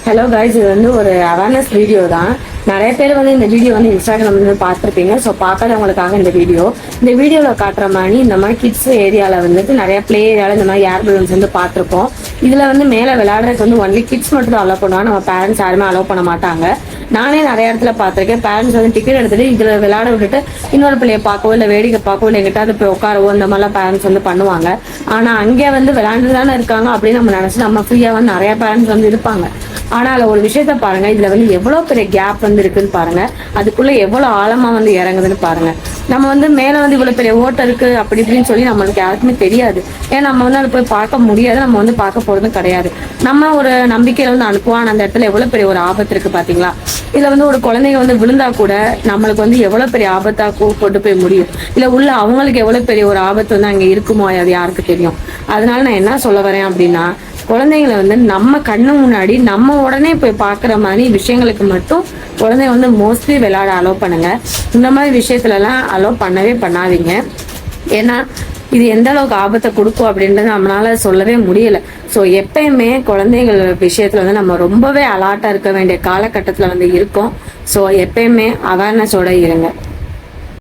Hello guys, இது வந்து ஒரு அவேர்னஸ் வீடியோ தான். நிறைய பேர் வந்து இந்த வீடியோ வந்து இன்ஸ்டாகிராம் வந்து பார்த்துருப்பீங்க. ஸோ பார்க்காதவங்களுக்காக இந்த வீடியோவில் காட்டுற மாதிரி இந்த மாதிரி கிட்ஸ் ஏரியாவில் வந்துட்டு நிறைய பிளே ஏரியாவில் இந்த மாதிரி ஏர் பலூன்ஸ் வந்து பார்த்துருப்போம். இதில் வந்து மேலே விளையாடுறதுக்கு வந்து ஒன்லி கிட்ஸ் மட்டும் தான் அலோவ் பண்ணுவாங்க. நம்ம பேரண்ட்ஸ் யாருமே அலோவ் பண்ண மாட்டாங்க. நானே நிறைய இடத்துல பார்த்துருக்கேன். பேரண்ட்ஸ் வந்து டிக்கெட் எடுத்துட்டு இதில் விளையாட விட்டுட்டு இன்னொரு பிள்ளைய பார்க்கவோ இல்லை வேடிக்கை பார்க்கவோ இல்லை எங்கிட்ட போய் உட்காரவோ இந்த மாதிரிலாம் பேரண்ட்ஸ் வந்து பண்ணுவாங்க. ஆனால் அங்கே வந்து விளையாண்டு தானே இருக்காங்க அப்படின்னு நம்ம நினச்சி நம்ம ஃப்ரீயாக வந்து நிறைய பேரண்ட்ஸ் வந்து இருப்பாங்க. ஆனா அதுல ஒரு விஷயத்த பாருங்க, இதுல வந்து எவ்வளவு பெரிய கேப் வந்து இருக்குன்னு பாருங்க. அதுக்குள்ள எவ்வளவு ஆழமா வந்து இறங்குதுன்னு பாருங்க. நம்ம வந்து மேல வந்து இவ்வளவு பெரிய ஓட்டம் இருக்கு அப்படி இப்படின்னு சொல்லி நம்மளுக்கு யாருக்குமே தெரியாது. ஏன்னா நம்ம வந்து அதை போய் பார்க்க முடியாது, நம்ம வந்து பார்க்க போறதும் கிடையாது. நம்ம ஒரு நம்பிக்கையில வந்து அனுப்புவோம். அந்த இடத்துல எவ்வளவு பெரிய ஒரு ஆபத்து இருக்கு பாத்தீங்களா. இதுல வந்து ஒரு குழந்தைங்க வந்து விழுந்தா கூட நம்மளுக்கு வந்து எவ்வளவு பெரிய ஆபத்தா கொண்டு போய் முடியும். இல்ல உள்ள அவங்களுக்கு எவ்வளவு பெரிய ஒரு ஆபத்து வந்து அங்க இருக்குமோ அது யாருக்கு தெரியும். அதனால நான் என்ன சொல்ல வரேன் அப்படின்னா, குழந்தைங்களை வந்து நம்ம கண்ணு முன்னாடி நம்ம உடனே போய் பார்க்குற மாதிரி விஷயங்களுக்கு மட்டும் குழந்தைங்க வந்து மோஸ்ட்லி விளையாட அலோவ் பண்ணுங்க. இந்த மாதிரி விஷயத்துலலாம் அலோவ் பண்ணவே பண்ணாதீங்க. ஏன்னா இது எந்த அளவுக்கு ஆபத்தை கொடுக்கும் அப்படின்றது நம்மளால சொல்லவே முடியல. ஸோ எப்பயுமே குழந்தைகள் விஷயத்துல வந்து நம்ம ரொம்பவே அலர்ட்டா இருக்க வேண்டிய காலகட்டத்தில் வந்து இருக்கோம். ஸோ எப்பயுமே அவேர்னஸோட இருங்க.